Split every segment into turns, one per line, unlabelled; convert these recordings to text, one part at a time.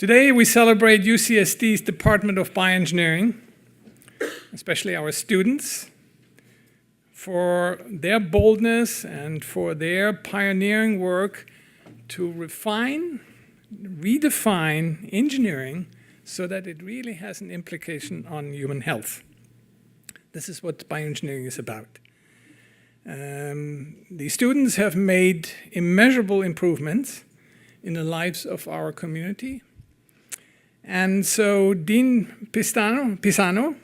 Today we celebrate UCSD's Department of Bioengineering, especially our students, for their boldness and for their pioneering work to refine, redefine engineering so that it really has an implication on human health. This is what bioengineering is about. The students have made immeasurable improvements in the lives of our community. And so Dean Pisano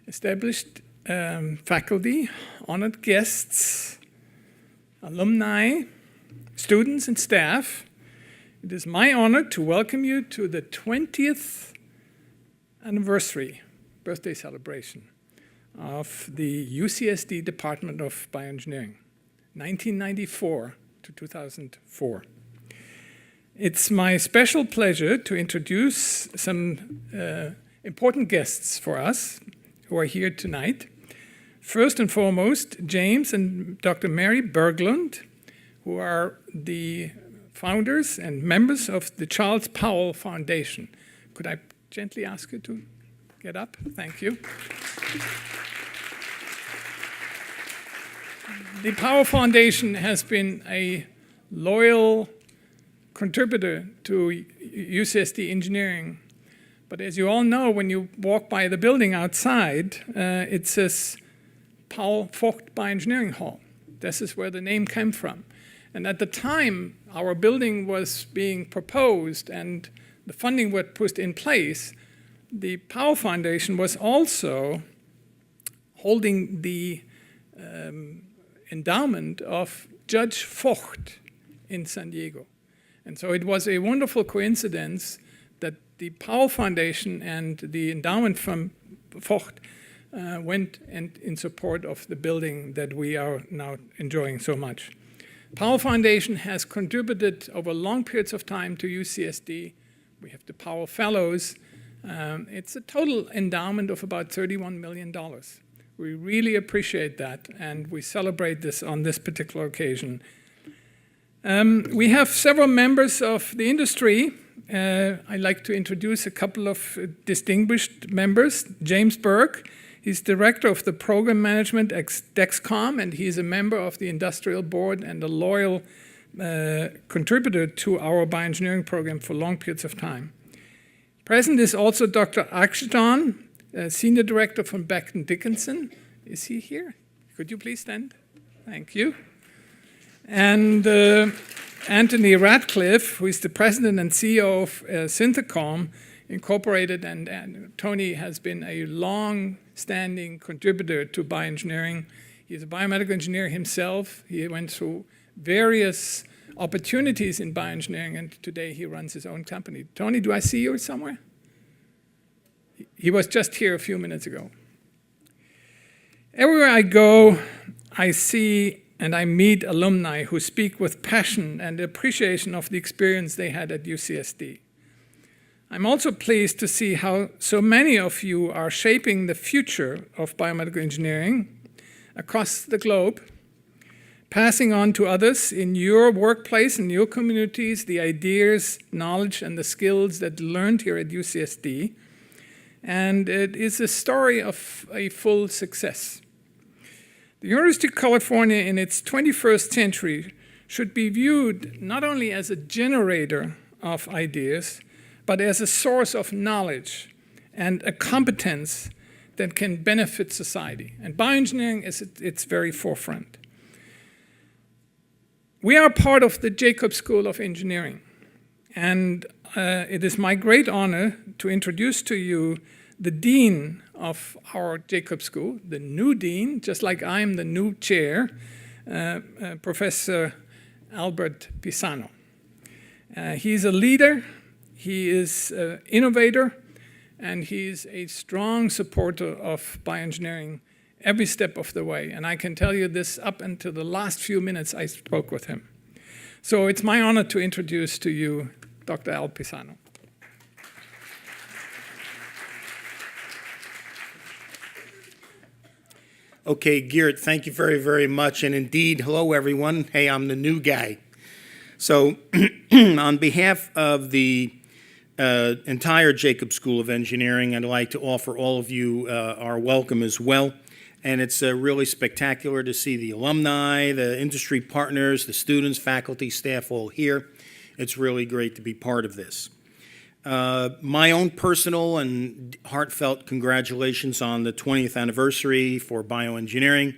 established faculty, honored guests, alumni, students and staff. It is my honor to welcome you to the 20th anniversary birthday celebration of the UCSD Department of Bioengineering, 1994 to 2004. It's my special pleasure to introduce some important guests for us who are here tonight. First and foremost, James and Dr. Mary Berglund, who are the founders and members of the Charles Powell Foundation. Could I gently ask you to get up? Thank you. The Powell Foundation has been a loyal contributor to UCSD engineering. But as you all know, when you walk by the building outside, it says Powell Vogt Bioengineering Hall. This is where the name came from. And at the time our building was being proposed and the funding was put in place, the Powell Foundation was also holding the endowment of Judge Vogt in San Diego. And so it was a wonderful coincidence that the Powell Foundation and the endowment from Vogt went in support of the building that we are now enjoying so much. Powell Foundation has contributed over long periods of time to UCSD. We have the Powell Fellows. It's a total endowment of about $31 million. We really appreciate that, and we celebrate this on this particular occasion. We have several members of the industry. I'd like to introduce a couple of distinguished members. James Burke, he's director of the program management at Dexcom, and he's a member of the industrial board and a loyal contributor to our bioengineering program for long periods of time. Present is also Dr. Akshitan, senior director from Becton Dickinson. Is he here? Could you please stand? Thank you. And Anthony Radcliffe, who is the president and CEO of Synthecom Incorporated, and Tony has been a long-standing contributor to bioengineering. He's a biomedical engineer himself. He went through various opportunities in bioengineering, and today he runs his own company. Tony, do I see you somewhere? He was just here a few minutes ago. Everywhere I go, I see and I meet alumni who speak with passion and appreciation of the experience they had at UCSD. I'm also pleased to see how so many of you are shaping the future of biomedical engineering across the globe, passing on to others in your workplace and your communities the ideas, knowledge, and the skills that learned here at UCSD. And it is a story of a full success. The University of California in its 21st century should be viewed not only as a generator of ideas, but as a source of knowledge and a competence that can benefit society. And bioengineering is at its very forefront. We are part of the Jacob School of Engineering, and it is my great honor to introduce to you the dean of our Jacob School, the new dean, just like I'm the new chair, Professor Albert Pisano. He's a leader, he is an innovator, and he's a strong supporter of bioengineering every step of the way. And I can tell you this up until the last few minutes I spoke with him. So it's my honor to introduce to you Dr. Al Pisano.
Okay, Geert, thank you very, very much. And indeed, hello, everyone. Hey, I'm the new guy. So on behalf of the entire Jacobs School of Engineering, I'd like to offer all of you our welcome as well. And it's really spectacular to see the alumni, the industry partners, the students, faculty, staff all here. It's really great to be part of this. My own personal and heartfelt congratulations on the 20th anniversary for BioEngineering.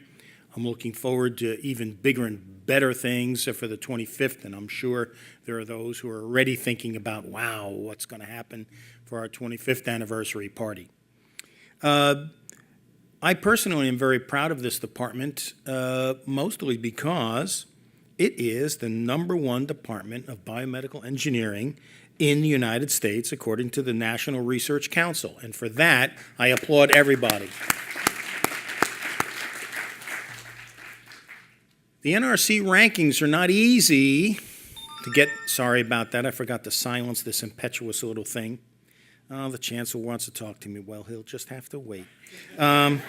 I'm looking forward to even bigger and better things for the 25th, and I'm sure there are those who are already thinking about, wow, what's going to happen for our 25th anniversary party. I personally am very proud of this department, mostly because it is the #1 department of biomedical engineering in the United States, according to the National Research Council. And for that, I applaud everybody. The NRC rankings are not easy to get. Sorry about that. I forgot to silence this impetuous little thing. Oh, the chancellor wants to talk to me. Well, he'll just have to wait. I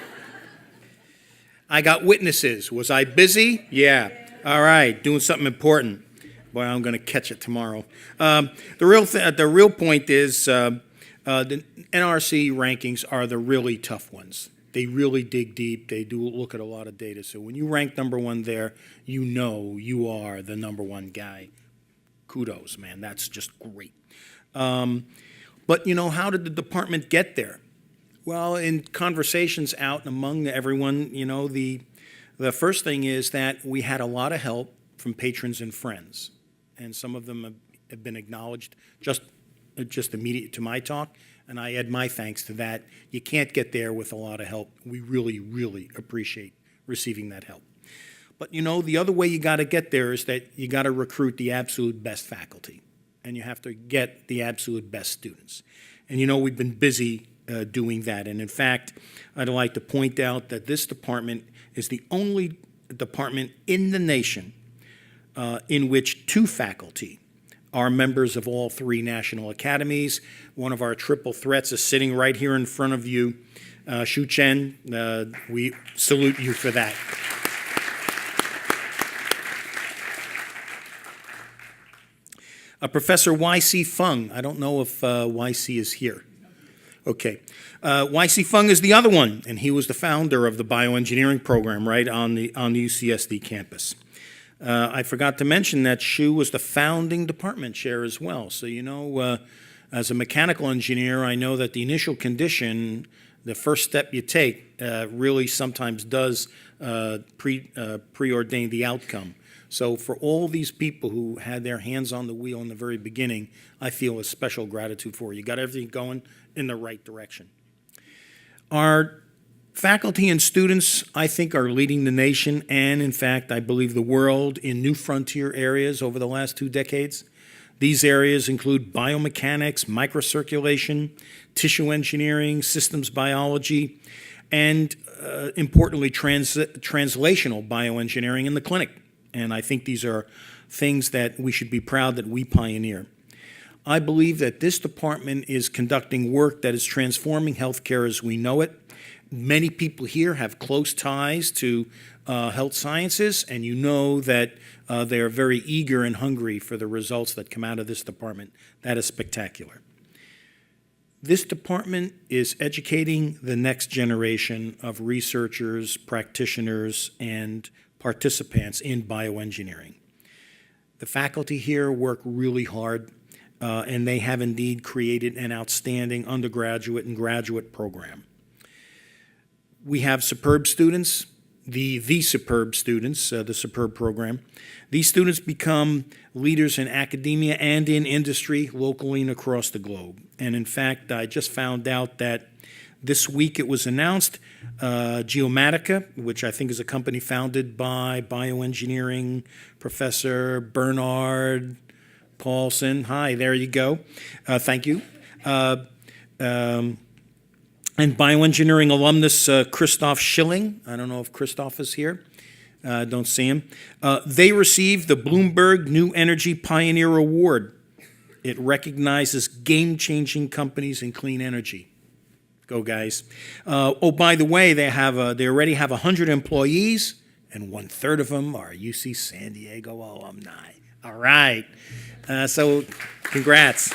got witnesses. Was I busy? Yeah. All right. Doing something important. Boy, I'm going to catch it tomorrow. The real point is the NRC rankings are the really tough ones. They really dig deep. They do look at a lot of data. So when you rank #1 there, you know you are the #1 guy. Kudos, man. That's just great. But, you know, how did the department get there? Well, in conversations out among everyone, you know, the first thing is that we had a lot of help from patrons and friends. And some of them have been acknowledged just immediate to my talk, and I add my thanks to that. You can't get there with a lot of help. We really, really appreciate receiving that help. But, you know, the other way you got to get there is that you got to recruit the absolute best faculty, and you have to get the absolute best students. And, you know, we've been busy doing that. And, in fact, I'd like to point out that this department is the only department in the nation in which 2 faculty are members of all 3 national academies. One of our triple threats is sitting right here in front of you. Shu Chen, we salute you for that. Professor Y.C. Fung, I don't know if Y.C. is here. Okay. Y.C. Fung is the other one, and he was the founder of the bioengineering program right on the UCSD campus. I forgot to mention that Shu was the founding department chair as well. So, you know, as a mechanical engineer, I know that the initial condition, the first step you take, really sometimes does preordain the outcome. So for all these people who had their hands on the wheel in the very beginning, I feel a special gratitude for you. You got everything going in the right direction. Our faculty and students, I think, are leading the nation and, in fact, I believe the world in new frontier areas over the last 2 decades. These areas include biomechanics, microcirculation, tissue engineering, systems biology, and, importantly, translational bioengineering in the clinic. And I think these are things that we should be proud that we pioneer. I believe that this department is conducting work that is transforming healthcare as we know it. Many people here have close ties to health sciences, and you know that they are very eager and hungry for the results that come out of this department. That is spectacular. This department is educating the next generation of researchers, practitioners, and participants in bioengineering. The faculty here work really hard, and they have indeed created an outstanding undergraduate and graduate program. We have superb students, the superb students, the superb program. These students become leaders in academia and in industry locally and across the globe. And in fact, I just found out that this week it was announced Geomatica, which I think is a company founded by bioengineering professor Bernard Paulson. Hi, there you go. Thank you. And bioengineering alumnus Christoph Schilling. I don't know if Christoph is here. Don't see him. They received the Bloomberg New Energy Pioneer Award. It recognizes game-changing companies in clean energy. Go, guys. Oh, by the way, they already have 100 employees, and 1/3 of them are UC San Diego alumni. All right. So congrats.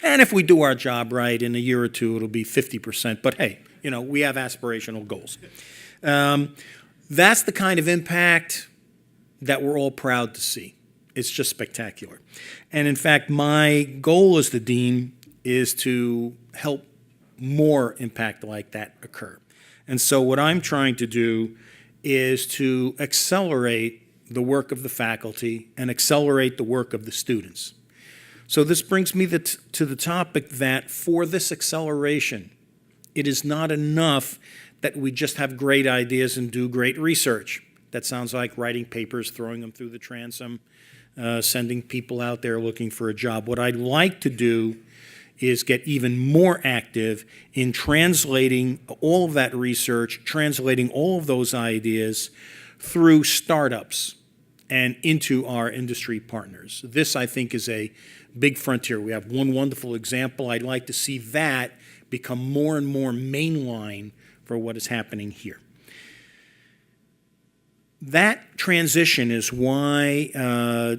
And if we do our job right, in a year or two, it'll be 50%. But hey, we have aspirational goals. That's the kind of impact that we're all proud to see. It's just spectacular. And in fact, my goal as the dean is to help more impact like that occur. And so what I'm trying to do is to accelerate the work of the faculty and accelerate the work of the students. So this brings me to the topic that for this acceleration, it is not enough that we just have great ideas and do great research. That sounds like writing papers, throwing them through the transom, sending people out there looking for a job. What I'd like to do is get even more active in translating all of that research, translating all of those ideas through startups and into our industry partners. This, I think, is a big frontier. We have one wonderful example. I'd like to see that become more and more mainline for what is happening here. That transition is why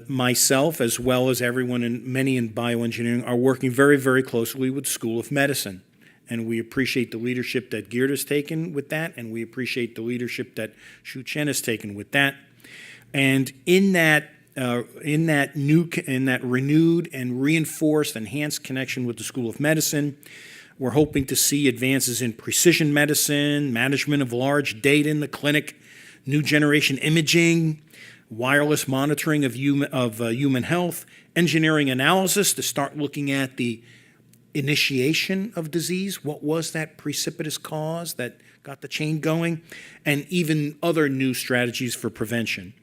myself, as well as many in bioengineering, are working very, very closely with the School of Medicine. And we appreciate the leadership that Geert has taken with that, and we appreciate the leadership that Shu Chen has taken with that. And in that renewed and reinforced, enhanced connection with the School of Medicine, we're hoping to see advances in precision medicine, management of large data in the clinic, new generation imaging, wireless monitoring of human health, engineering analysis to start looking at the initiation of disease. What was that precipitous cause that got the chain going? And even other new strategies for prevention.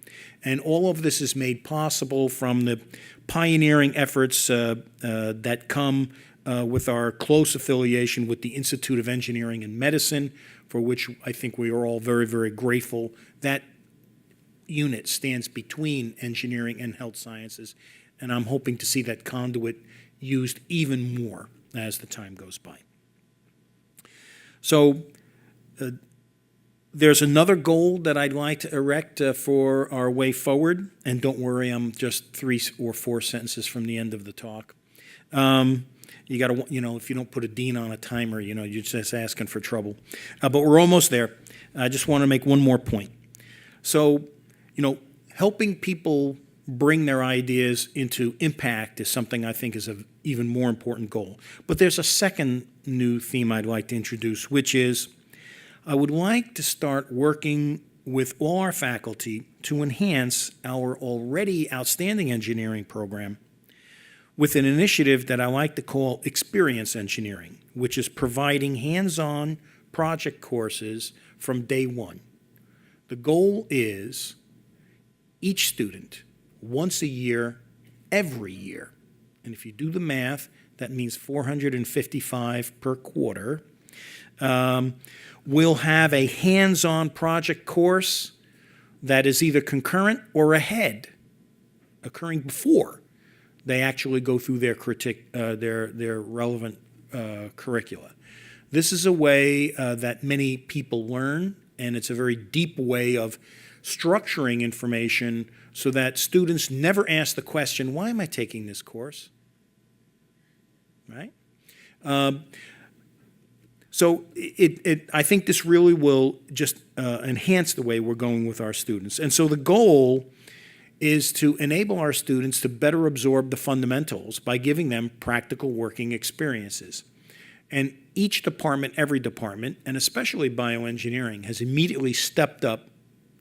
And all of this is made possible from the pioneering efforts that come with our close affiliation with the Institute of Engineering and Medicine, for which I think we are all very, very grateful. That unit stands between engineering and health sciences, and I'm hoping to see that conduit used even more as the time goes by. So there's another goal that I'd like to erect for our way forward, and don't worry, I'm just 3 or 4 sentences from the end of the talk. You got to, if you don't put a dean on a timer, you're just asking for trouble. But we're almost there. I just want to make one more point. So, helping people bring their ideas into impact is something I think is an even more important goal. But there's a second new theme I'd like to introduce, which is I would like to start working with all our faculty to enhance our already outstanding engineering program with an initiative that I like to call experience engineering, which is providing hands-on project courses from day one. The goal is each student, once a year, every year, and if you do the math, that means 455 per quarter, will have a hands-on project course that is either concurrent or ahead, occurring before they actually go through their relevant curricula. This is a way that many people learn, and it's a very deep way of structuring information so that students never ask the question, why am I taking this course? Right? So I think this really will just enhance the way we're going with our students. And so the goal is to enable our students to better absorb the fundamentals by giving them practical working experiences. And each department, every department, and especially bioengineering, has immediately stepped up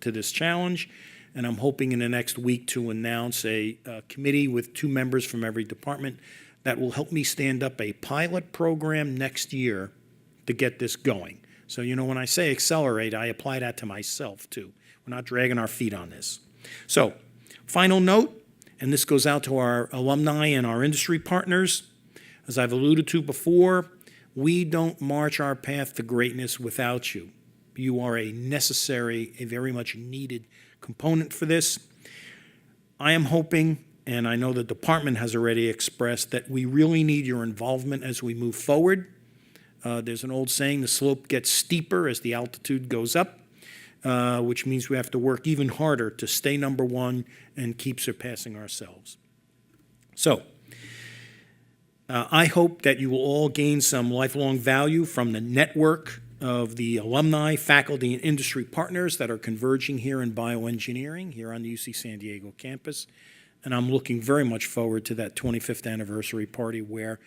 to this challenge. And I'm hoping in the next week to announce a committee with 2 members from every department that will help me stand up a pilot program next year to get this going. So, when I say accelerate, I apply that to myself too. We're not dragging our feet on this. So, final note, and this goes out to our alumni and our industry partners. As I've alluded to before, we don't march our path to greatness without you. You are a necessary, a very much needed component for this. I am hoping, and I know the department has already expressed, that we really need your involvement as we move forward. There's an old saying, the slope gets steeper as the altitude goes up, which means we have to work even harder to stay number one and keep surpassing ourselves. So, I hope that you will all gain some lifelong value from the network of the alumni, faculty, and industry partners that are converging here in bioengineering here on the UC San Diego campus. And I'm looking very much forward to that 25th anniversary party where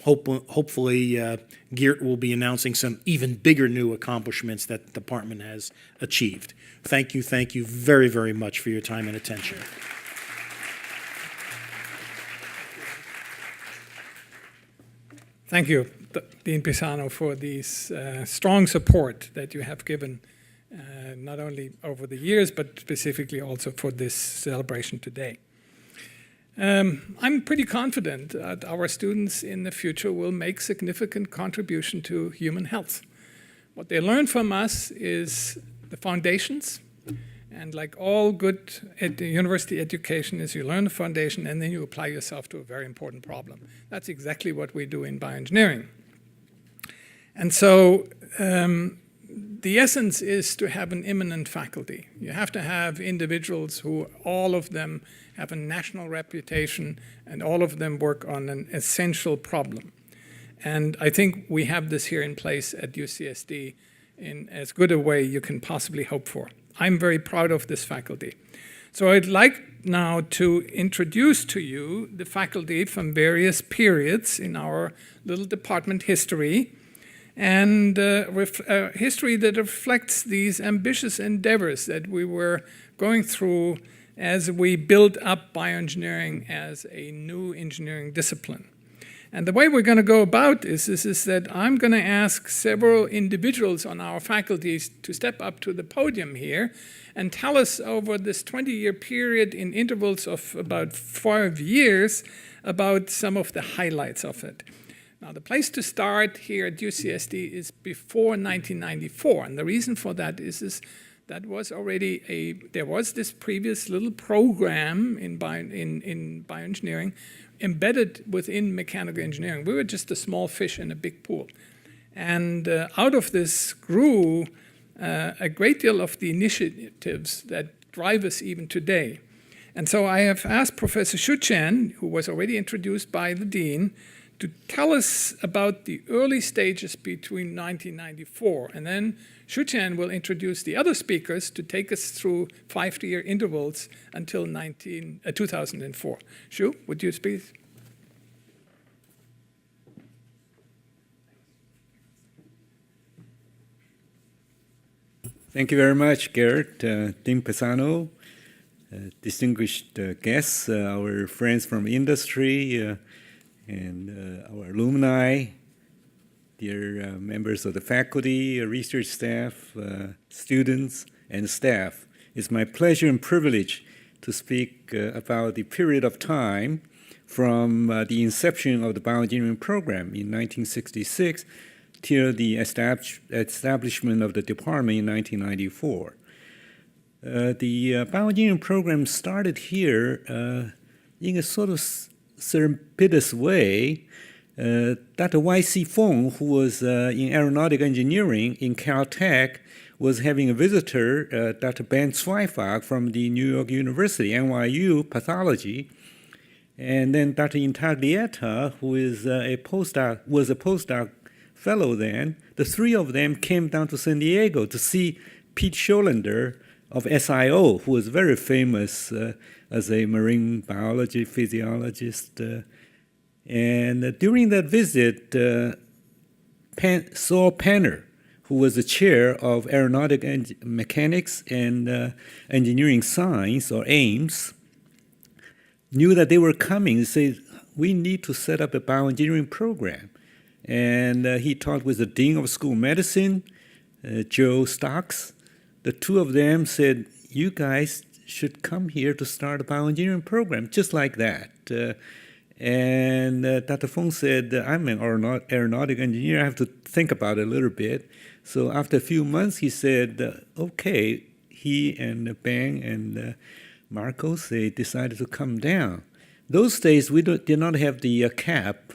hopefully Geert will be announcing some even bigger new accomplishments that the department has achieved. Thank you very, very much for your time and attention.
Thank you, Dean Pisano, for this strong support that you have given not only over the years, but specifically also for this celebration today. I'm pretty confident that our students in the future will make significant contribution to human health. What they learn from us is the foundations, and like all good university education is you learn the foundation and then you apply yourself to a very important problem. That's exactly what we do in bioengineering. And so the essence is to have an eminent faculty. You have to have individuals who, all of them, have a national reputation and all of them work on an essential problem. And I think we have this here in place at UCSD in as good a way you can possibly hope for. I'm very proud of this faculty. So I'd like now to introduce to you the faculty from various periods in our little department history, and history that reflects these ambitious endeavors that we were going through as we built up bioengineering as a new engineering discipline. And the way we're going to go about this is that I'm going to ask several individuals on our faculties to step up to the podium here and tell us over this 20-year period in intervals of about 5 years about some of the highlights of it. Now, the place to start here at UCSD is before 1994, and the reason for that is that was already there was this previous little program in bioengineering embedded within mechanical engineering. We were just a small fish in a big pool. And out of this grew a great deal of the initiatives that drive us even today. And so I have asked Professor Xu Chen, who was already introduced by the dean, to tell us about the early stages between 1994. And then Xu Chen will introduce the other speakers to take us through 5-year intervals until 2004. Xu, would you speak?
Thank you very much, Geert, Dean Pisano, distinguished guests, our friends from industry, and our alumni, dear members of the faculty, research staff, students, and staff. It's my pleasure and privilege to speak about the period of time from the inception of the bioengineering program in 1966 till the establishment of the department in 1994. The bioengineering program started here in a sort of serendipitous way. Dr. Y.C. Feng, who was in aeronautic engineering in Caltech, was having a visitor, Dr. Ben Zweifach from the New York University, NYU pathology, and then Dr. Intagliata, who is was a postdoc fellow then. The three of them came down to San Diego to see Pete Scholander of SIO, who was very famous as a marine biology physiologist. And during that visit, Saul Penner, who was the chair of aeronautic mechanics and engineering science, or AIMS, knew that they were coming and said, we need to set up a bioengineering program. And he talked with the dean of school of medicine, Joe Stocks. The two of them said, you guys should come here to start a bioengineering program, just like that. And Dr. Feng said, I'm an aeronautic engineer, I have to think about it a little bit. So after a few months, he said, okay, he and Ben and Marcos, they decided to come down. Those days, we did not have the cap,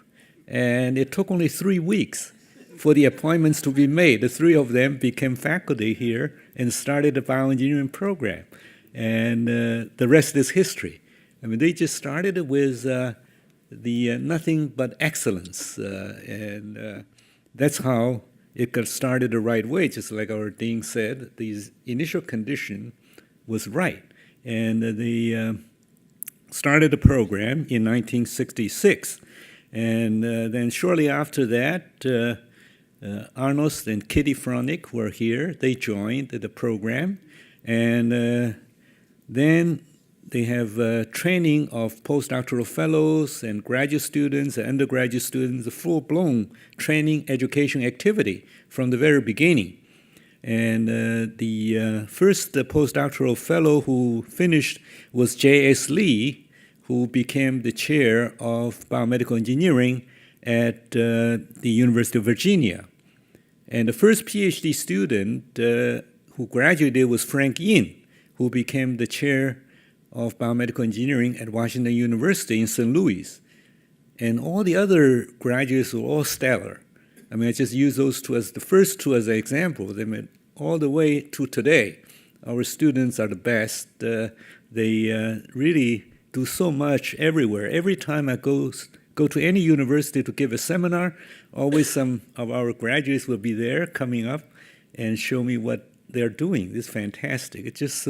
and it took only 3 weeks for the appointments to be made. The three of them became faculty here and started the bioengineering program. And the rest is history. I mean, they just started with the nothing but excellence, and that's how it got started the right way. Just like our dean said, the initial condition was right, and they started the program in 1966, and then shortly after that, Arnos and Kitty Fronick were here. They joined the program, and then they have training of postdoctoral fellows and graduate students and undergraduate students, a full-blown training education activity from the very beginning. And the first postdoctoral fellow who finished was J.S. Lee, who became the chair of biomedical engineering at the University of Virginia. And the first PhD student who graduated was Frank Yin, who became the chair of biomedical engineering at Washington University in St. Louis. And all the other graduates were all stellar. I mean, I just use those two as the first two as an example. They went all the way to today. Our students are the best. They really do so much everywhere. Every time I go to any university to give a seminar, always some of our graduates will be there coming up and show me what they're doing. It's fantastic. It's just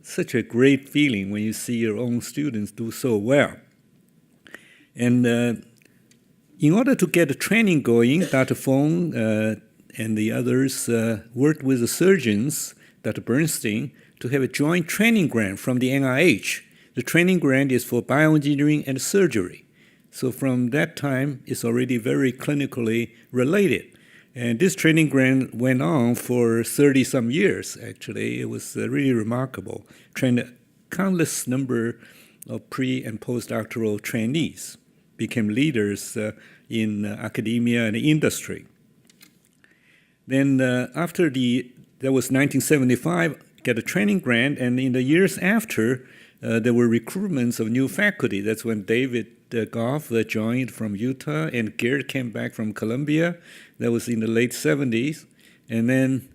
such a great feeling when you see your own students do so well. And in order to get the training going, Dr. Fong and the others worked with the surgeons, Dr. Bernstein, to have a joint training grant from the NIH. The training grant is for bioengineering and surgery. So from that time, it's already very clinically related. And this training grant went on for 30-some years, actually. It was really remarkable. Trained a countless number of pre- and postdoctoral trainees, became leaders in academia and industry. Then after that was 1975, got a training grant, and in the years after, there were recruitments of new faculty. That's when David Goff joined from Utah, and Garrett came back from Columbia. That was in the late 70s. And then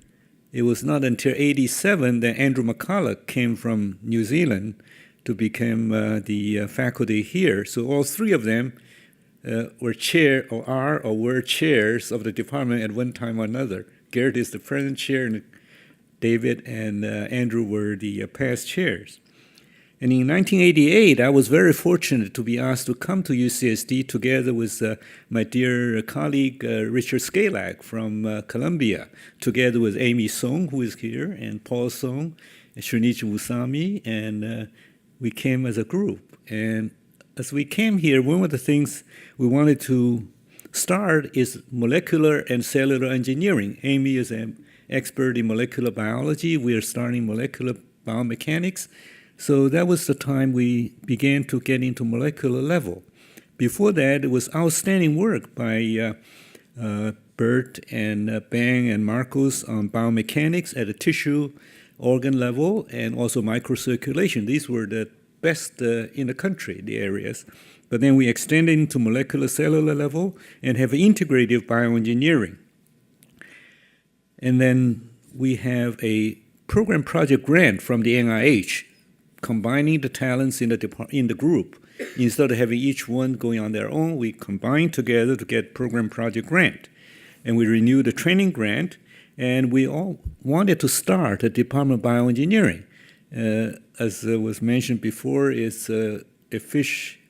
it was not until 87 that Andrew McCulloch came from New Zealand to become the faculty here. So all three of them were chair or are or were chairs of the department at one time or another. Garrett is the present chair, and David and Andrew were the past chairs. And in 1988, I was very fortunate to be asked to come to UCSD together with my dear colleague Richard Skalak from Columbia, together with Amy Song, who is here, and Paul Song, and Shunichi Usami, and we came as a group. And as we came here, one of the things we wanted to start is molecular and cellular engineering. Amy is an expert in molecular biology. We are starting molecular biomechanics. So that was the time we began to get into molecular level. Before that, it was outstanding work by Bert and Bang and Marcos on biomechanics at a tissue organ level and also microcirculation. These were the best in the country, the areas. But then we extended into molecular cellular level and have integrative bioengineering. And then we have a program project grant from the NIH, combining the talents in the group. Instead of having each one going on their own, we combined together to get program project grant. And we renewed the training grant, and we all wanted to start a Department of Bioengineering. As was mentioned before, it's a fish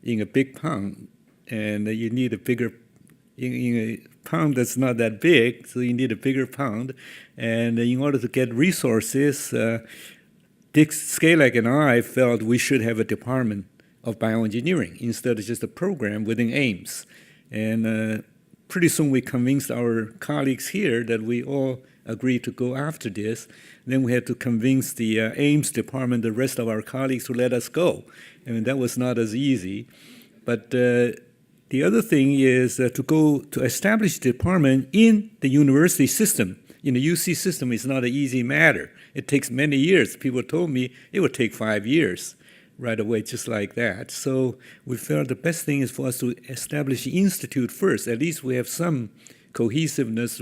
in a big pond, and you need a bigger, in a pond that's not that big, so you need a bigger pond. And in order to get resources, Dick Skalak and I felt we should have a department of bioengineering instead of just a program within Ames. And pretty soon we convinced our colleagues here that we all agreed to go after this. Then we had to convince the Ames department, the rest of our colleagues, to let us go. I mean, that was not as easy. But the other thing is to establish the department in the university system. In the UC system, it's not an easy matter. It takes many years. People told me it would take 5 years right away, just like that. So we felt the best thing is for us to establish the institute first. At least we have some cohesiveness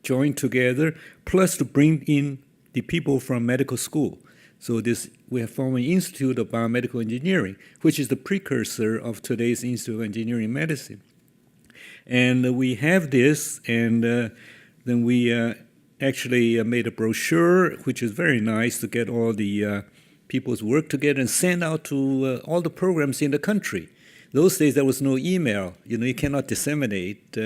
joined together, plus to bring in the people from medical school. So we have formed an Institute of Biomedical Engineering, which is the precursor of today's Institute of Engineering Medicine. And we have this, and then we actually made a brochure, which is very nice to get all the people's work together and send out to all the programs in the country. Those days, there was no email. You cannot disseminate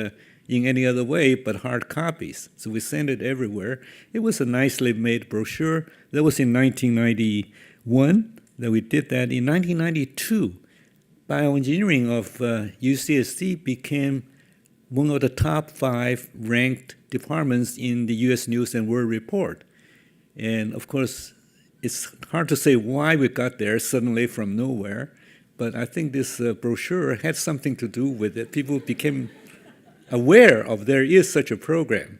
in any other way but hard copies. So we sent it everywhere. It was a nicely made brochure. That was in 1991 that we did that. In 1992, bioengineering of UCSD became one of the top 5 ranked departments in the U.S. News and World Report. And of course, it's hard to say why we got there suddenly from nowhere, but I think this brochure had something to do with it. People became aware of there is such a program.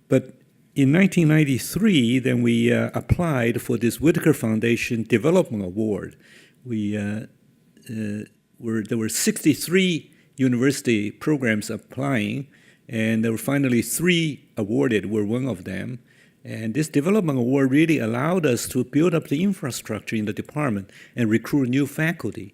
But in 1993, then we applied for this Whitaker Foundation Development Award. There were 63 university programs applying, and there were finally 3 awarded. We're one of them. And this development award really allowed us to build up the infrastructure in the department and recruit new faculty.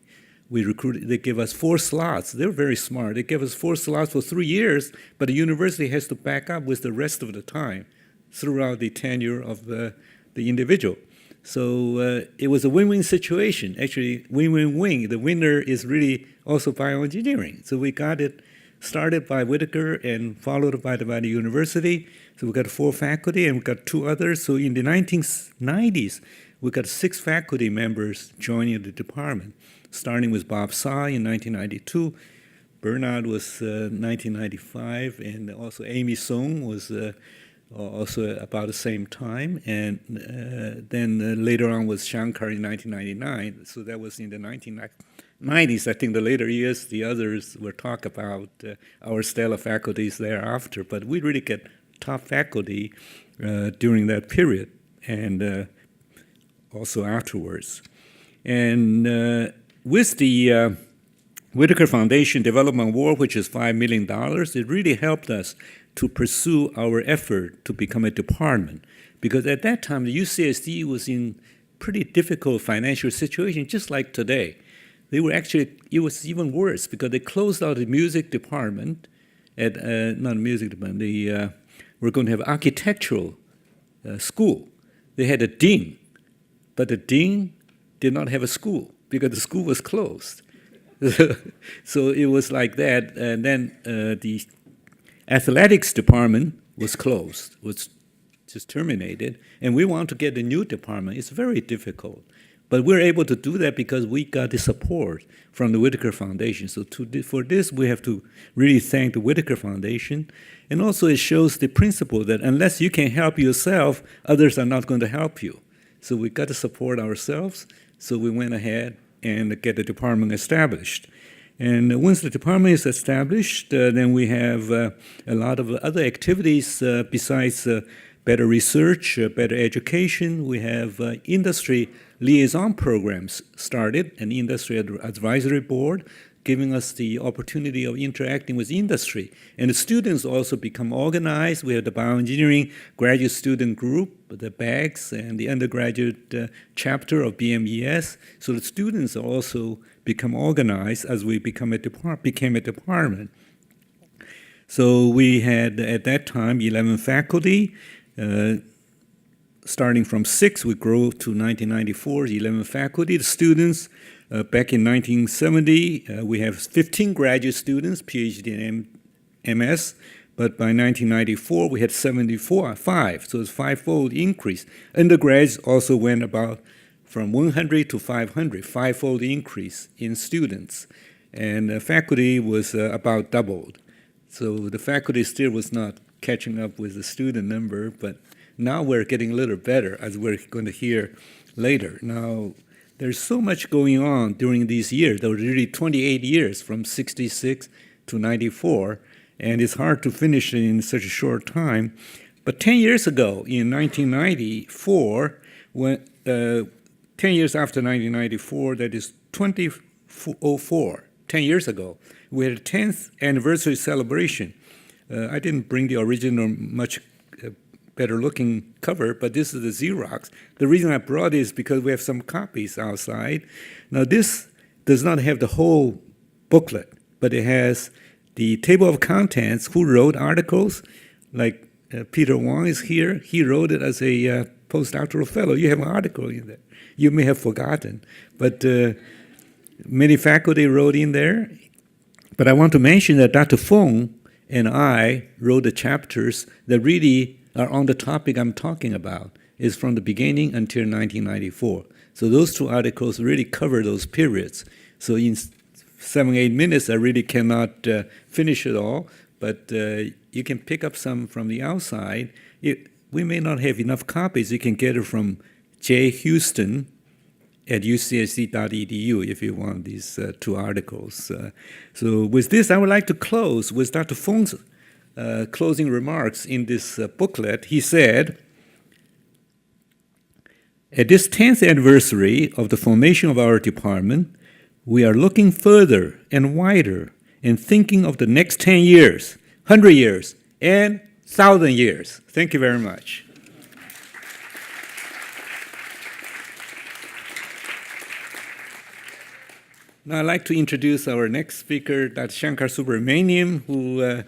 They gave us 4 slots. They were very smart. They gave us 4 slots for 3 years, but the university has to back up with the rest of the time throughout the tenure of the individual. So it was a win-win situation, actually win-win-win. The winner is really also bioengineering. So we got it started by Whitaker and followed by the university. So we got 4 faculty and we got 2 others. So in the 1990s, we got 6 faculty members joining the department, starting with Bob Sa in 1992. Bernard was 1995, and also Amy Song was also about the same time, and then later on was Shankar in 1999. So that was in the 1990s. I think the later years, the others will talk about our stellar faculties thereafter, but we really get top faculty during that period and also afterwards. And with the Whitaker Foundation Development Award, which is $5 million, it really helped us to pursue our effort to become a department. Because at that time, the UCSD was in pretty difficult financial situation, just like today. They were actually, it was even worse because they closed out the music department not music department, we're going to have architectural school. They had a dean, but the dean did not have a school because the school was closed. So it was like that. And then the athletics department was closed, was just terminated, and we want to get a new department. It's very difficult. But we're able to do that because we got the support from the Whitaker Foundation. So for this, we have to really thank the Whitaker Foundation. And also it shows the principle that unless you can help yourself, others are not going to help you. So we got to support ourselves. So we went ahead and get the department established. And once the department is established, then we have a lot of other activities besides better research, better education. We have industry liaison programs started, an industry advisory board, giving us the opportunity of interacting with industry. And the students also become organized. We have the bioengineering graduate student group, the BAGs, and the undergraduate chapter of BMES. So the students also become organized as we became a department. So we had, at that time, 11 faculty. Starting from 6, we grew to 1994, 11 faculty. The students, back in 1970, we have 15 graduate students, PhD and MS, but by 1994, we had 5, so it's a 5-fold increase. Undergrads also went about from 100 to 500, 5-fold increase in students. And faculty was about doubled. So the faculty still was not catching up with the student number, but now we're getting a little better, as we're going to hear later. Now, there's so much going on during these years. There were really 28 years from 66 to 94, and it's hard to finish in such a short time. But 10 years ago, in 1994, when 10 years after 1994, that is 2004, 10 years ago, we had a 10th anniversary celebration. I didn't bring the original much better looking cover, but this is the Xerox. The reason I brought it is because we have some copies outside. Now this does not have the whole booklet, but it has the table of contents, who wrote articles, like Peter Wong is here. He wrote it as a postdoctoral fellow. You have an article in there. You may have forgotten, but many faculty wrote in there. But I want to mention that Dr. Feng and I wrote the chapters that really are on the topic I'm talking about. It's from the beginning until 1994. So those two articles really cover those periods. So in 7-8 minutes, I really cannot finish it all, but you can pick up some from the outside. We may not have enough copies. You can get it from J. Houston at ucsd.edu if you want these two articles. So with this, I would like to close with Dr. Feng's closing remarks in this booklet. He said, at this 10th anniversary of the formation of our department, we are looking further and wider and thinking of the next 10 years, 100 years, and 1,000 years. Thank you very much. Now I'd like to introduce our next speaker, Dr. Shankar Subramaniam, who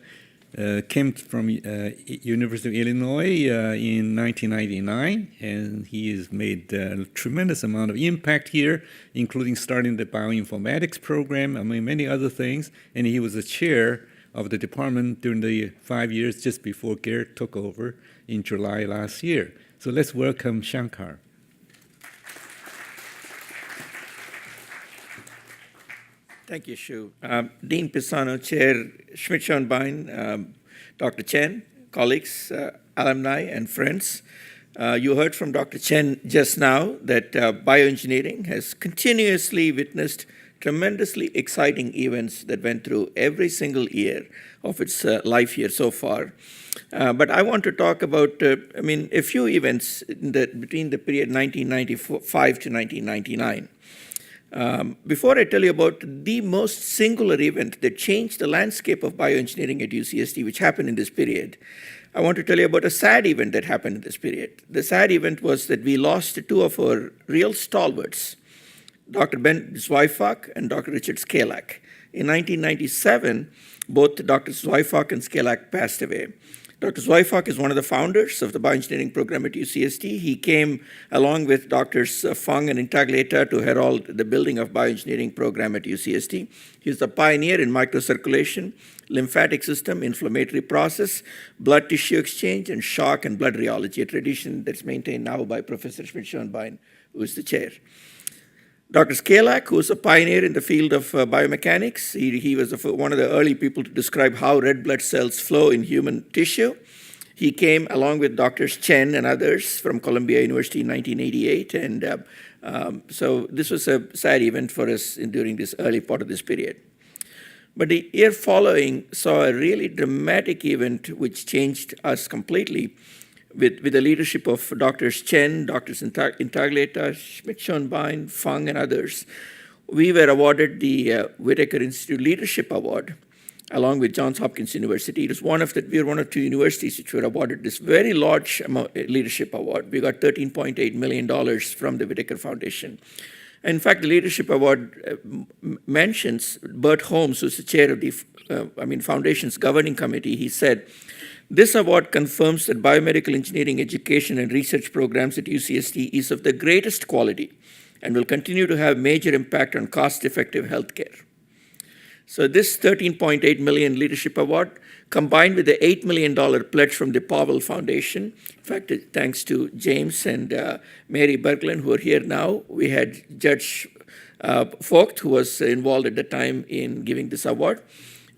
came from University of Illinois in 1999, and he has made a tremendous amount of impact here, including starting the bioinformatics program, among many other things, and he was the chair of the department during the 5 years just before Garrett took over in July last year. So let's welcome Shankar.
Thank you, Shu. Dean Pisano, Chair Schmidt-Schoenbein, Dr. Chen, colleagues, alumni, and friends. You heard from Dr. Chen just now that bioengineering has continuously witnessed tremendously exciting events that went through every single year of its life here so far. But I want to talk about, a few events between the period 1995 to 1999. Before I tell you about the most singular event that changed the landscape of bioengineering at UCSD, which happened in this period, I want to tell you about a sad event that happened in this period. The sad event was that we lost two of our real stalwarts, Dr. Ben Zweifach and Dr. Richard Skalak. In 1997, both Dr. Zweifach and Skalak passed away. Dr. Zweifach is one of the founders of the bioengineering program at UCSD. He came along with Drs. Feng and Intagleta to herald the building of bioengineering program at UCSD. He's the pioneer in microcirculation, lymphatic system, inflammatory process, blood tissue exchange, and shock and blood rheology, a tradition that's maintained now by Professor Schmidt-Schoenbein, who is the chair. Dr. Skalak, who was a pioneer in the field of biomechanics, he was one of the early people to describe how red blood cells flow in human tissue. He came along with Drs. Chen and others from Columbia University in 1988, and so this was a sad event for us during this early part of this period. But the year following saw a really dramatic event which changed us completely. With the leadership of Drs. Chen, Drs. Intagleta, Schmidt-Schoenbein, Feng, and others, we were awarded the Whitaker Institute Leadership Award, along with Johns Hopkins University. We were one of two universities which were awarded this very large leadership award. We got $13.8 million from the Whitaker Foundation. In fact, the leadership award mentions Bert Holmes, who's the chair of the foundation's governing committee. He said, "This award confirms that biomedical engineering education and research programs at UCSD is of the greatest quality and will continue to have major impact on cost-effective healthcare." So this $13.8 million leadership award, combined with the $8 million pledge from the Powell Foundation, in fact, thanks to James and Mary Berglund, who are here now, we had Judge Vogt, who was involved at the time in giving this award.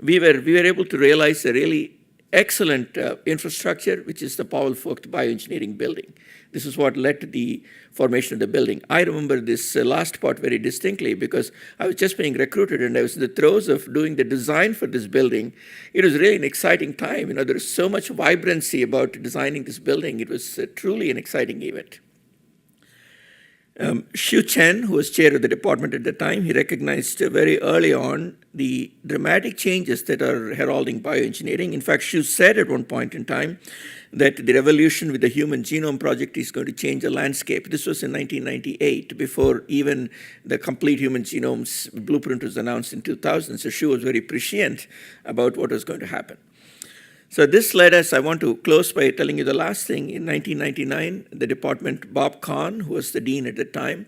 We were able to realize a really excellent infrastructure, which is the Powell-Vogt Bioengineering Building. This is what led to the formation of the building. I remember this last part very distinctly because I was just being recruited and I was in the throes of doing the design for this building. It was really an exciting time. There was so much vibrancy about designing this building. It was truly an exciting event. Xu Chen, who was chair of the department at the time, he recognized very early on the dramatic changes that are heralding bioengineering. In fact, Xu said at one point in time that the revolution with the Human Genome Project is going to change the landscape. This was in 1998, before even the complete human genome's blueprint was announced in 2000. So Xu was very prescient about what was going to happen. So this led us, I want to close by telling you the last thing. In 1999, the department, Bob Kahn, who was the dean at the time,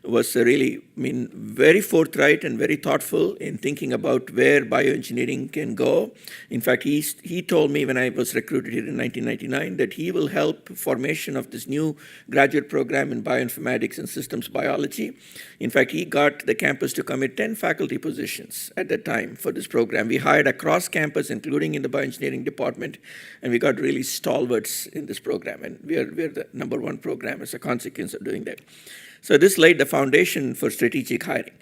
was really, very forthright and very thoughtful in thinking about where bioengineering can go. In fact, he told me when I was recruited here in 1999 that he will help formation of this new graduate program in bioinformatics and systems biology. In fact, he got the campus to commit 10 faculty positions at that time for this program. We hired across campus, including in the bioengineering department, and we got really stalwarts in this program. And we are the #1 program as a consequence of doing that. So this laid the foundation for strategic hiring.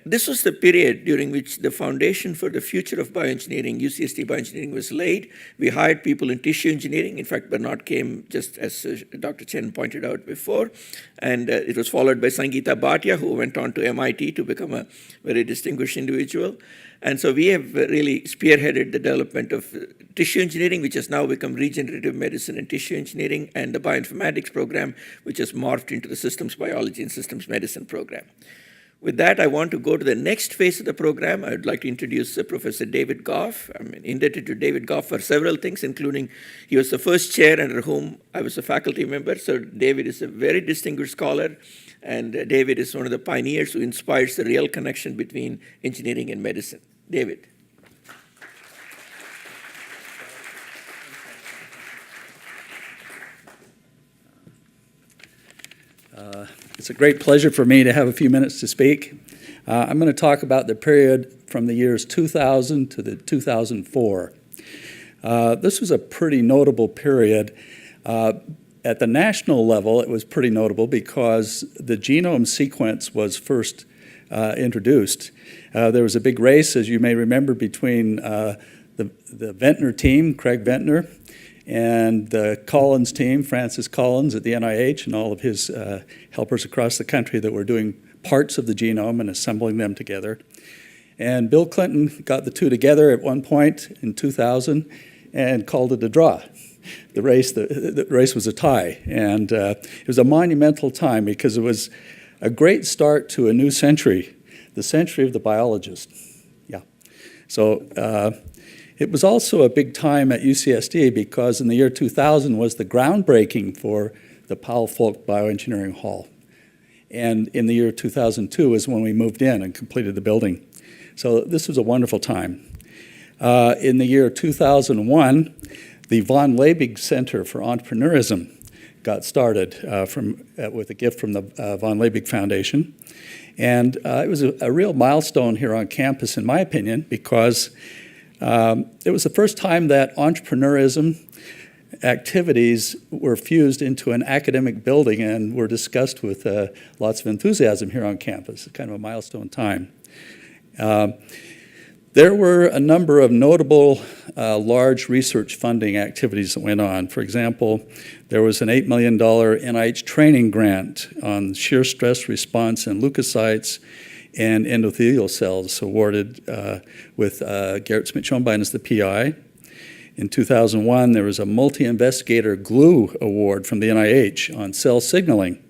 This was the period during which the foundation for the future of bioengineering, UCSD bioengineering, was laid. We hired people in tissue engineering. In fact, Bernard came just as Dr. Chen pointed out before. And it was followed by Sangeeta Bhatia, who went on to MIT to become a very distinguished individual. And so we have really spearheaded the development of tissue engineering, which has now become regenerative medicine and tissue engineering, and the bioinformatics program, which has morphed into the systems biology and systems medicine program. With that, I want to go to the next phase of the program. I would like to introduce Professor David Goff. I'm indebted to David Goff for several things, including he was the first chair under whom I was a faculty member. So David is a very distinguished scholar. And David is one of the pioneers who inspires the real connection between engineering and medicine. David.
It's a great pleasure for me to have a few minutes to speak. I'm going to talk about the period from the years 2000 to 2004. This was a pretty notable period. At the national level, it was pretty notable because the genome sequence was first introduced. There was a big race, as you may remember, between the Ventnor team, Craig Ventnor, and the Collins team, Francis Collins at the NIH, and all of his helpers across the country that were doing parts of the genome and assembling them together. And Bill Clinton got the two together at one point in 2000 and called it a draw. The race was a tie, and it was a monumental time because it was a great start to a new century, the century of the biologist. Yeah. So it was also a big time at UCSD because in the year 2000 was the groundbreaking for the Powell Folk Bioengineering Hall. And in the year 2002 is when we moved in and completed the building. So this was a wonderful time. In the year 2001, the von Liebig Center for Entrepreneurism got started with a gift from the von Liebig Foundation. And it was a real milestone here on campus, in my opinion, because it was the first time that entrepreneurism activities were fused into an academic building and were discussed with lots of enthusiasm here on campus. It's kind of a milestone time. There were a number of notable large research funding activities that went on. For example, there was an $8 million NIH training grant on shear stress response in leukocytes and endothelial cells awarded with Gerrit Smit-Schoenbein as the PI. In 2001, there was a multi-investigator glue award from the NIH on cell signaling.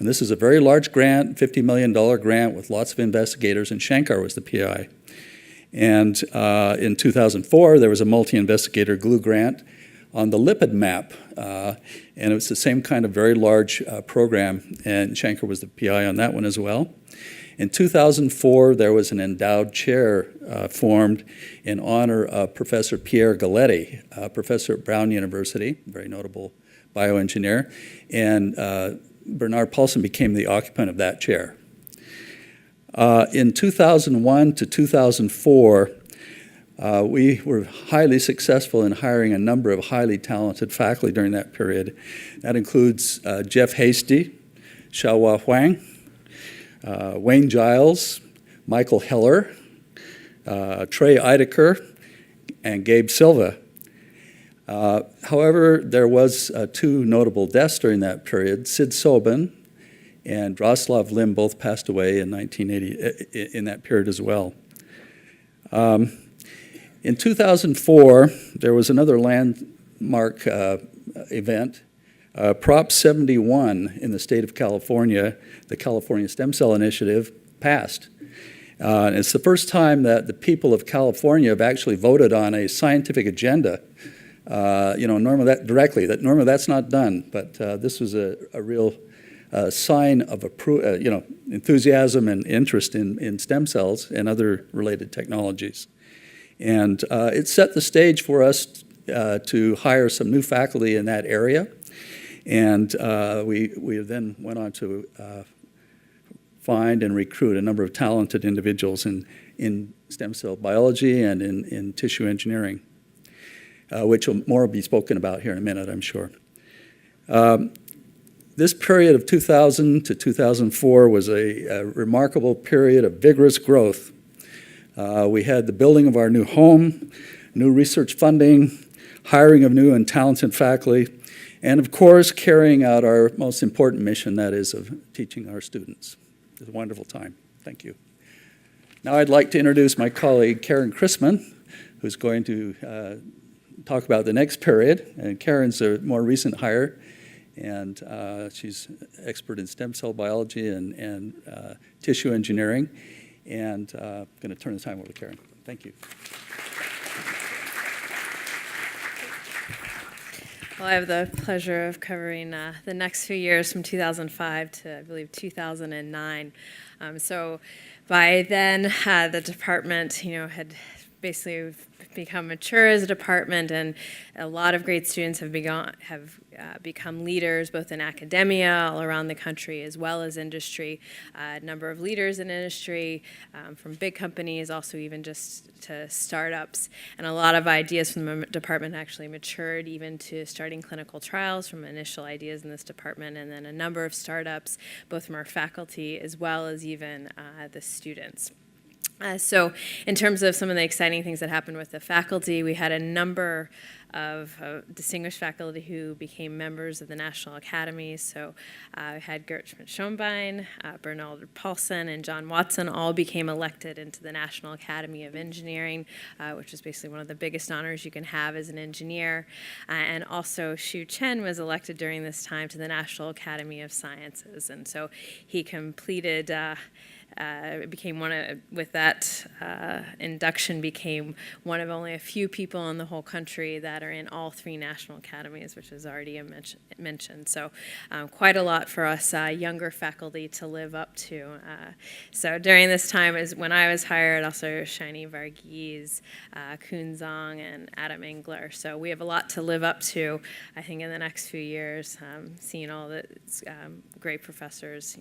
And this is a very large grant, $50 million grant with lots of investigators, and Shankar was the PI. And in 2004, there was a multi-investigator glue grant on the lipid map. And it was the same kind of very large program, and Shankar was the PI on that one as well. In 2004, there was an endowed chair formed in honor of Professor Pierre Galletti, professor at Brown University, very notable bioengineer, and Bernard Paulson became the occupant of that chair. In 2001 to 2004, we were highly successful in hiring a number of highly talented faculty during that period. That includes Jeff Hasty, Xiaohua Huang, Wayne Giles, Michael Heller, Trey Eidecker, and Gabe Silva. However, there was two notable deaths during that period. Sid Sobin and Draslav Lim both passed away in 1980 in that period as well. In 2004, there was another landmark event. Prop 71 in the state of California, the California Stem Cell Initiative, passed. And it's the first time that the people of California have actually voted on a scientific agenda. Normally that's not done, but this was a real sign of enthusiasm and interest in stem cells and other related technologies. And it set the stage for us to hire some new faculty in that area. And we then went on to find and recruit a number of talented individuals in stem cell biology and in tissue engineering, which will more be spoken about here in a minute, I'm sure. This period of 2000 to 2004 was a remarkable period of vigorous growth. We had the building of our new home, new research funding, hiring of new and talented faculty, and of course, carrying out our most important mission, that is of teaching our students. It was a wonderful time. Thank you. Now I'd like to introduce my colleague, Karen Chrisman, who's going to talk about the next period. And Karen's a more recent hire, and she's expert in stem cell biology and tissue engineering. And I'm going to turn the time over to Karen. Thank you.
Well, I have the pleasure of covering the next few years from 2005 to, I believe, 2009. So by then, the department, had basically become mature as a department, and a lot of great students have become leaders both in academia all around the country as well as industry. A number of leaders in industry from big companies, also even just to startups, and a lot of ideas from the department actually matured even to starting clinical trials from initial ideas in this department, and then a number of startups both from our faculty as well as even the students. So in terms of some of the exciting things that happened with the faculty, we had a number of distinguished faculty who became members of the National Academies. So we had Gert Schmidt-Schoenbein, Bernard Paulson, and John Watson all became elected into the National Academy of Engineering, which is basically one of the biggest honors you can have as an engineer. And also Xu Chen was elected during this time to the National Academy of Sciences. And so he completed with that induction, became one of only a few people in the whole country that are in all three national academies, which is already mentioned. So quite a lot for us younger faculty to live up to. So during this time is when I was hired, also Shiny Varghese, Kun Zong, and Adam Engler. So we have a lot to live up to, I think, in the next few years, seeing all the great professors,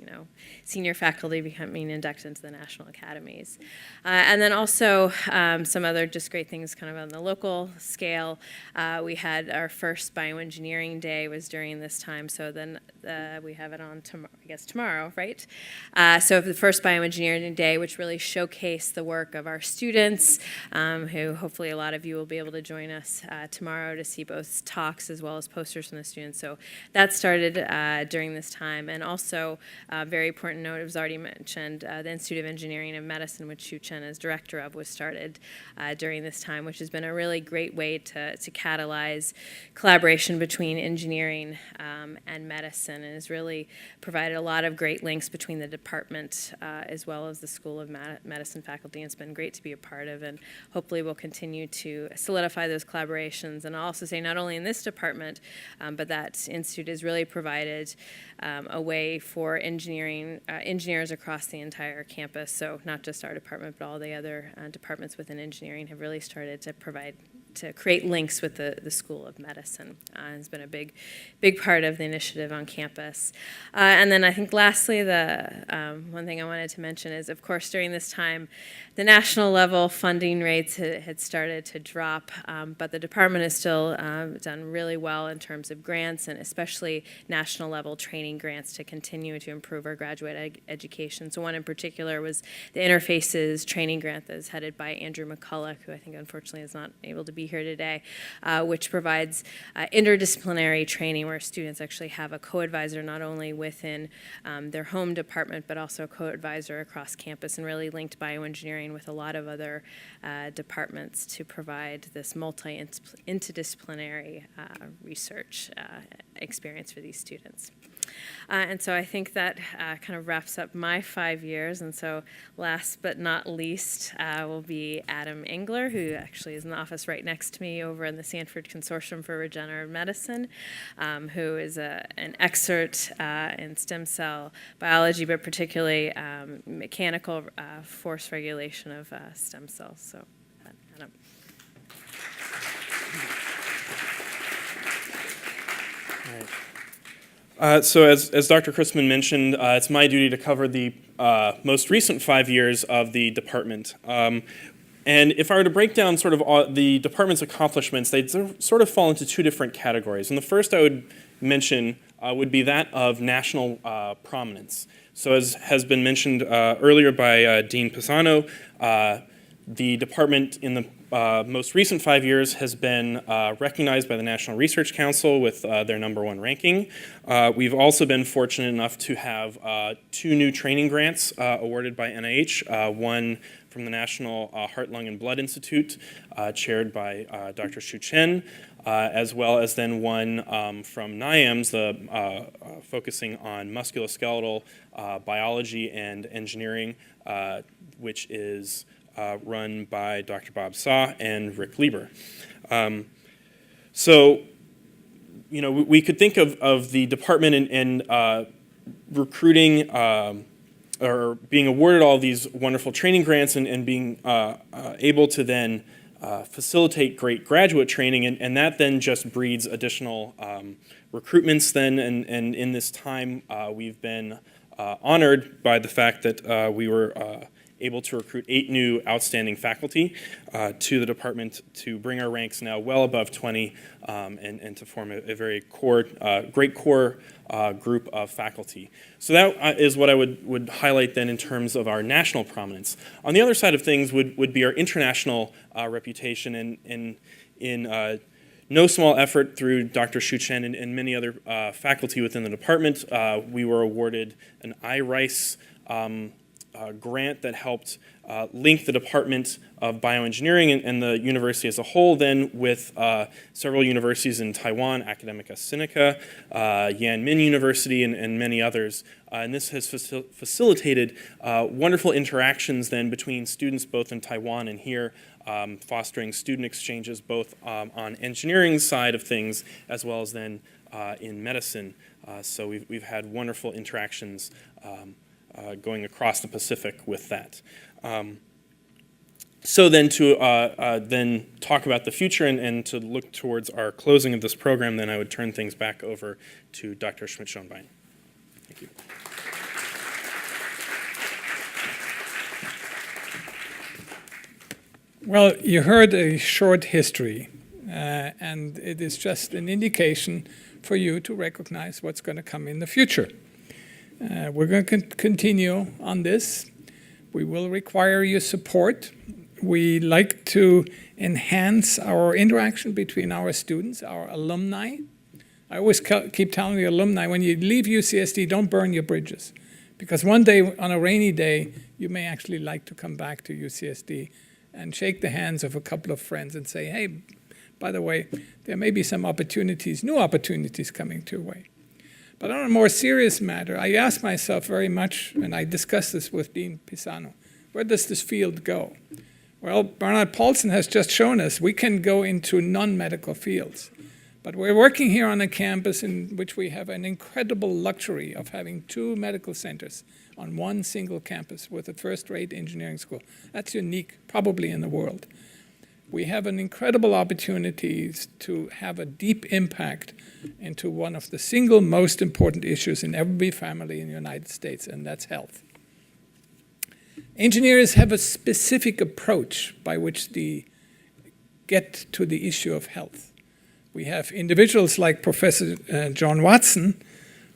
senior faculty becoming inducted into the national academies. And then also some other just great things kind of on the local scale. We had our first BioEngineering Day was during this time, so then we have it on tomorrow, right? So the first BioEngineering Day, which really showcased the work of our students, who hopefully a lot of you will be able to join us tomorrow to see both talks as well as posters from the students. So that started during this time. And also, very important note, it was already mentioned, the Institute of Engineering and Medicine, which Xu Chen is director of, was started during this time, which has been a really great way to catalyze collaboration between engineering and medicine, and has really provided a lot of great links between the department as well as the School of Medicine faculty. And it's been great to be a part of, and hopefully we'll continue to solidify those collaborations. And I'll also say not only in this department, but that institute has really provided a way for engineers across the entire campus. So not just our department, but all the other departments within engineering have really started to create links with the School of Medicine. It's been a big part of the initiative on campus. And then I think lastly, the one thing I wanted to mention is, of course, during this time, the national level funding rates had started to drop, but the department has still done really well in terms of grants, and especially national level training grants to continue to improve our graduate education. So one in particular was the Interfaces training grant that is headed by Andrew McCulloch, who I think unfortunately is not able to be be here today, which provides interdisciplinary training where students actually have a co-advisor not only within their home department, but also a co-advisor across campus, and really linked bioengineering with a lot of other departments to provide this interdisciplinary research experience for these students. And so I think that kind of wraps up my 5 years. And so last but not least will be Adam Engler, who actually is in the office right next to me over in the Sanford Consortium for Regenerative Medicine, who is an expert in stem cell biology, but particularly mechanical force regulation of stem cells. So, Adam.
All right. So as Dr. Chrisman mentioned, it's my duty to cover the most recent 5 years of the department. And if I were to break down sort of the department's accomplishments, they'd sort of fall into two different categories. And the first I would mention would be that of national prominence. So as has been mentioned earlier by Dean Pisano, the department in the most recent 5 years has been recognized by the National Research Council with their #1 ranking. We've also been fortunate enough to have 2 new training grants awarded by NIH, one from the National Heart, Lung, and Blood Institute, chaired by Dr. Shu Chen, as well as then one from NIAMS, focusing on musculoskeletal biology and engineering, which is run by Dr. Bob Saw and Rick Lieber. So, you know, we could think of the department and recruiting or being awarded all these wonderful training grants and being able to then facilitate great graduate training, and that then just breeds additional recruitments then, and in this time we've been honored by the fact that we were able to recruit 8 new outstanding faculty to the department to bring our ranks now well above 20 and to form a very great core group of faculty. So that is what I would highlight then in terms of our national prominence. On the other side of things would be our international reputation, and in no small effort through Dr. Shu Chen and many other faculty within the department, we were awarded an iRice grant that helped link the Department of Bioengineering and the university as a whole then with several universities in Taiwan, Academia Sinica, Yanmin University, and many others. And this has facilitated wonderful interactions then between students both in Taiwan and here, fostering student exchanges both on engineering side of things as well as then in medicine. So we've had wonderful interactions going across the Pacific with that. So then to then talk about the future and to look towards our closing of this program, then I would turn things back over to Dr. Schmidt-Schoenbein. Thank you.
Well, you heard a short history, and it is just an indication for you to recognize what's going to come in the future. We're going to continue on this. We will require your support. We like to enhance our interaction between our students, our alumni. I always keep telling the alumni, when you leave UCSD, don't burn your bridges. Because one day, on a rainy day, you may actually like to come back to UCSD and shake the hands of a couple of friends and say, hey, by the way, there may be some opportunities, new opportunities coming your way. But on a more serious matter, I asked myself very much, and I discussed this with Dean Pisano, where does this field go? Well, Bernard Paulson has just shown us we can go into non-medical fields. But we're working here on a campus in which we have an incredible luxury of having 2 medical centers on one single campus with a first-rate engineering school. That's unique, probably in the world. We have an incredible opportunity to have a deep impact into one of the single most important issues in every family in the United States, and that's health. Engineers have a specific approach by which they get to the issue of health. We have individuals like Professor John Watson,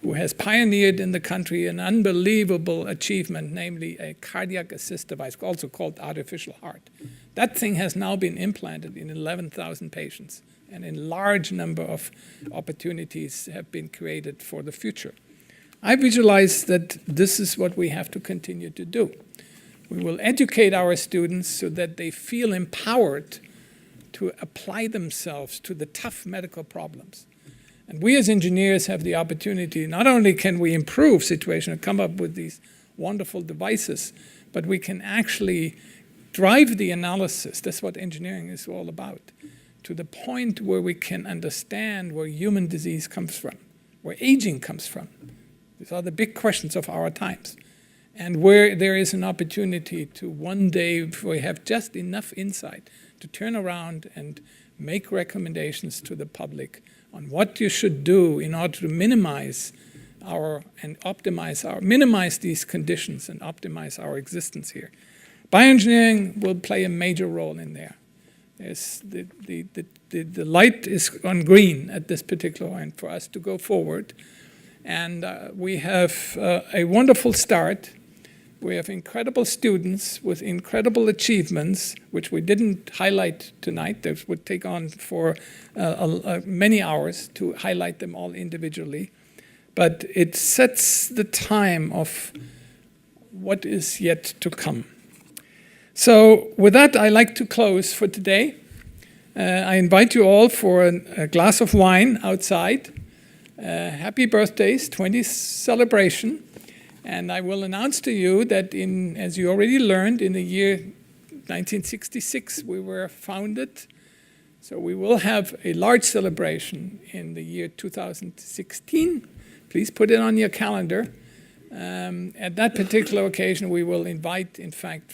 who has pioneered in the country an unbelievable achievement, namely a cardiac assist device, also called artificial heart. That thing has now been implanted in 11,000 patients, and a large number of opportunities have been created for the future. I visualize that this is what we have to continue to do. We will educate our students so that they feel empowered to apply themselves to the tough medical problems. And we as engineers have the opportunity, not only can we improve situation and come up with these wonderful devices, but we can actually drive the analysis, that's what engineering is all about, to the point where we can understand where human disease comes from, where aging comes from. These are the big questions of our times. And where there is an opportunity to one day, if we have just enough insight, to turn around and make recommendations to the public on what you should do in order to minimize these conditions and optimize our existence here. Bioengineering will play a major role in there. The light is on green at this particular point for us to go forward. And we have a wonderful start. We have incredible students with incredible achievements, which we didn't highlight tonight. That would take on for many hours to highlight them all individually. But it sets the time of what is yet to come. So with that, I like to close for today. I invite you all for a glass of wine outside. Happy birthdays, 20th celebration. And I will announce to you that as you already learned, in the year 1966, we were founded. So we will have a large celebration in the year 2016. Please put it on your calendar. At that particular occasion, we will invite, in fact,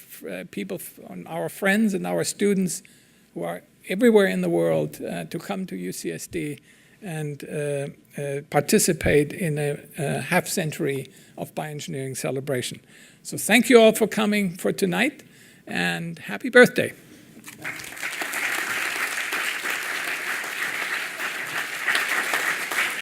people, our friends and our students who are everywhere in the world to come to UCSD and participate in a half century of bioengineering celebration. So thank you all for coming for tonight, and happy birthday.